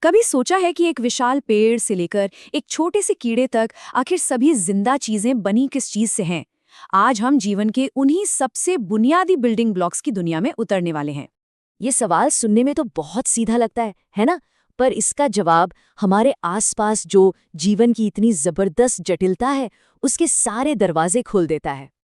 कभी सोचा है कि एक विशाल पेड़ से लेकर एक छोटे से कीड़े तक आखिर सभी जिंदा चीजें बनी किस चीज से हैं? आज हम जीवन के उन्हीं सबसे बुनियादी बिल्डिंग ब्लॉक्स की दुनिया में उतरने वाले हैं। ये सवाल सुनने में तो बहुत सीधा लगता है ना? पर इसका जवाब हमारे आसपास जो जीवन की इतनी जबरदस्त जटिलता है, उसके सारे दरवाजे खोल देता है।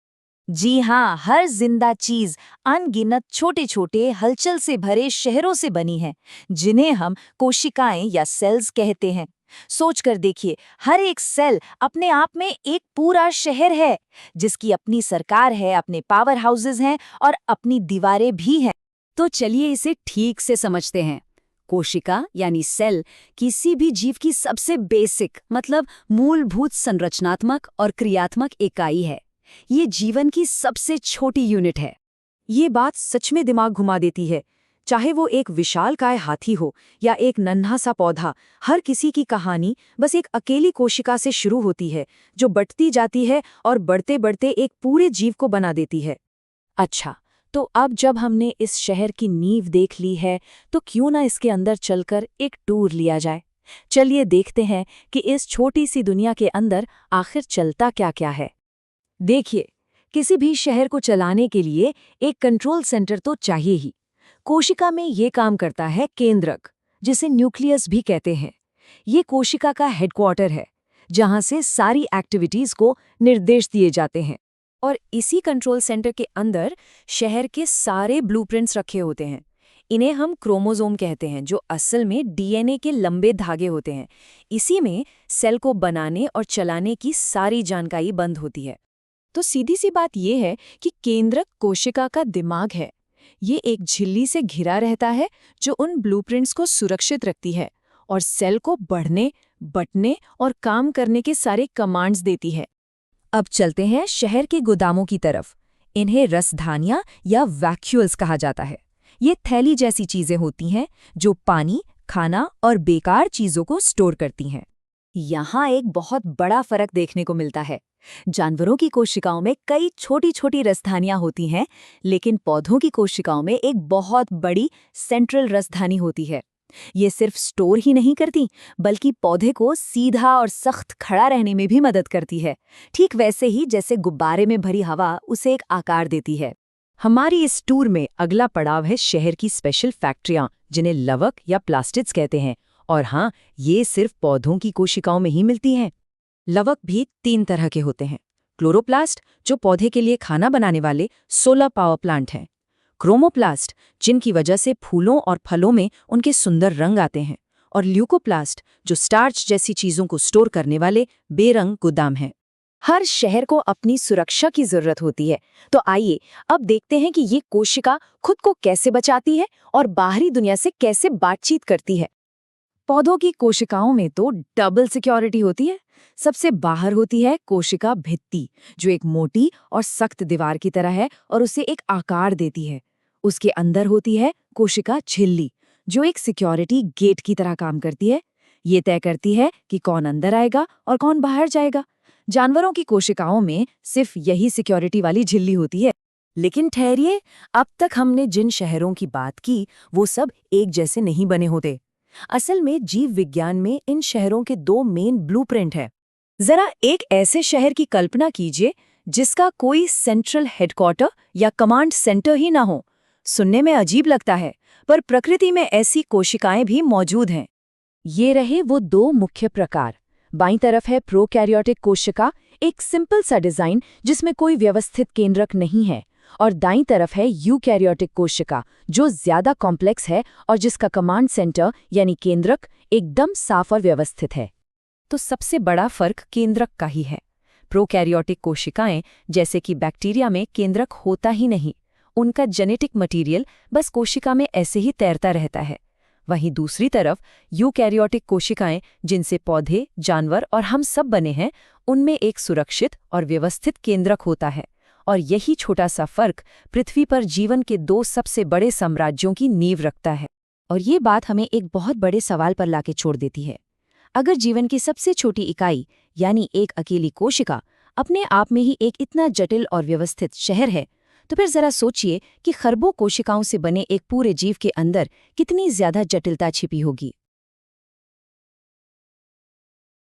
जी हाँ, हर जिंदा चीज अनगिनत छोटे छोटे हलचल से भरे शहरों से बनी है, जिन्हें हम कोशिकाएं या सेल्स कहते हैं। सोच कर देखिए, हर एक सेल अपने आप में एक पूरा शहर है, जिसकी अपनी सरकार है, अपने पावर हाउसेस हैं और अपनी दीवारें भी हैं। तो चलिए इसे ठीक से समझते हैं। कोशिका यानी सेल किसी भी जीव की सबसे बेसिक मतलब मूलभूत संरचनात्मक और क्रियात्मक इकाई है। ये जीवन की सबसे छोटी यूनिट है। ये बात सच में दिमाग घुमा देती है। चाहे वो एक विशालकाय हाथी हो या एक नन्हा सा पौधा, हर किसी की कहानी बस एक अकेली कोशिका से शुरू होती है, जो बढ़ती जाती है और बढ़ते बढ़ते एक पूरे जीव को बना देती है। अच्छा, तो अब जब हमने इस शहर की नींव देख ली है, तो क्यों ना इसके अंदर चलकर एक टूर लिया जाए। चलिए देखते हैं कि इस छोटी सी दुनिया के अंदर आखिर चलता क्या-क्या है। देखिए, किसी भी शहर को चलाने के लिए एक कंट्रोल सेंटर तो चाहिए ही। कोशिका में ये काम करता है केंद्रक, जिसे न्यूक्लियस भी कहते हैं। ये कोशिका का हेडक्वार्टर है, जहां से सारी एक्टिविटीज को निर्देश दिए जाते हैं। और इसी कंट्रोल सेंटर के अंदर शहर के सारे ब्लूप्रिंट्स रखे होते हैं। इन्हें हम क्रोमोसोम कहते हैं, जो असल में डीएनए के लंबे धागे होते हैं। इसी में सेल को बनाने और चलाने की सारी जानकारी बंद होती है। तो सीधी सी बात यह है कि केंद्रक कोशिका का दिमाग है। ये एक झिल्ली से घिरा रहता है, जो उन ब्लूप्रिंट्स को सुरक्षित रखती है और सेल को बढ़ने, बंटने और काम करने के सारे कमांड्स देती है। अब चलते हैं शहर के गोदामों की तरफ। इन्हें रसधानियां या वैक्यूल्स कहा जाता है। ये थैली जैसी चीजें होती हैं, जो पानी, खाना और बेकार चीजों को स्टोर करती हैं। यहाँ एक बहुत बड़ा फर्क देखने को मिलता है। जानवरों की कोशिकाओं में कई छोटी छोटी रसधानियां होती हैं, लेकिन पौधों की कोशिकाओं में एक बहुत बड़ी सेंट्रल रसधानी होती है। ये सिर्फ स्टोर ही नहीं करती, बल्कि पौधे को सीधा और सख्त खड़ा रहने में भी मदद करती है। ठीक वैसे ही जैसे गुब्बारे में भरी हवा उसे एक आकार देती है। हमारी इस टूर में अगला पड़ाव है शहर की स्पेशल फैक्ट्रियां, जिन्हें लवक या प्लास्टिड्स कहते हैं। और हाँ, ये सिर्फ पौधों की कोशिकाओं में ही मिलती हैं। लवक भी 3 तरह के होते हैं। क्लोरोप्लास्ट, जो पौधे के लिए खाना बनाने वाले सोलर पावर प्लांट हैं। क्रोमोप्लास्ट, जिनकी वजह से फूलों और फलों में उनके सुंदर रंग आते हैं। और ल्यूकोप्लास्ट, जो स्टार्च जैसी चीजों को स्टोर करने वाले बेरंग गोदाम हैं। हर शहर को अपनी सुरक्षा की जरूरत होती है। तो आइए अब देखते हैं कि ये कोशिका खुद को कैसे बचाती है और बाहरी दुनिया से कैसे बातचीत करती है। पौधों की कोशिकाओं में तो डबल सिक्योरिटी होती है। सबसे बाहर होती है कोशिका भित्ति, जो एक मोटी और सख्त दीवार की तरह है और उसे एक आकार देती है। उसके अंदर होती है कोशिका झिल्ली, जो एक सिक्योरिटी गेट की तरह काम करती है। ये तय करती है कि कौन अंदर आएगा और कौन बाहर जाएगा। जानवरों की कोशिकाओं में सिर्फ यही सिक्योरिटी वाली झिल्ली होती है। लेकिन ठहरिए, अब तक हमने जिन शहरों की बात की, वो सब एक जैसे नहीं बने होते। असल में जीव विज्ञान में इन शहरों के 2 मेन ब्लूप्रिंट हैं। जरा एक ऐसे शहर की कल्पना कीजिए जिसका कोई सेंट्रल हेडक्वार्टर या कमांड सेंटर ही ना हो। सुनने में अजीब लगता है, पर प्रकृति में ऐसी कोशिकाएं भी मौजूद हैं। ये रहे वो 2 मुख्य प्रकार। बाईं तरफ है प्रोकैरियोटिक कोशिका, एक सिंपल सा डिजाइन जिसमें कोई व्यवस्थित केंद्रक नहीं है। और दाईं तरफ है यूकैरियोटिक कोशिका, जो ज्यादा कॉम्प्लेक्स है और जिसका कमांड सेंटर यानी केंद्रक एकदम साफ और व्यवस्थित है। तो सबसे बड़ा फर्क केंद्रक का ही है। प्रोकैरियोटिक कोशिकाएं, जैसे कि बैक्टीरिया में केंद्रक होता ही नहीं। उनका जेनेटिक मटेरियल बस कोशिका में ऐसे ही तैरता रहता है। वहीं दूसरी तरफ यूकैरियोटिक कोशिकाएं, जिनसे पौधे, जानवर और हम सब बने हैं, उनमें एक सुरक्षित और व्यवस्थित केंद्रक होता है। और यही छोटा सा फर्क पृथ्वी पर जीवन के 2 सबसे बड़े साम्राज्यों की नींव रखता है। और ये बात हमें एक बहुत बड़े सवाल पर लाके छोड़ देती है। अगर जीवन की सबसे छोटी इकाई यानी एक अकेली कोशिका अपने आप में ही एक इतना जटिल और व्यवस्थित शहर है, तो फिर जरा सोचिए कि खरबों कोशिकाओं से बने एक पूरे जीव के अंदर कितनी ज्यादा जटिलता छिपी होगी।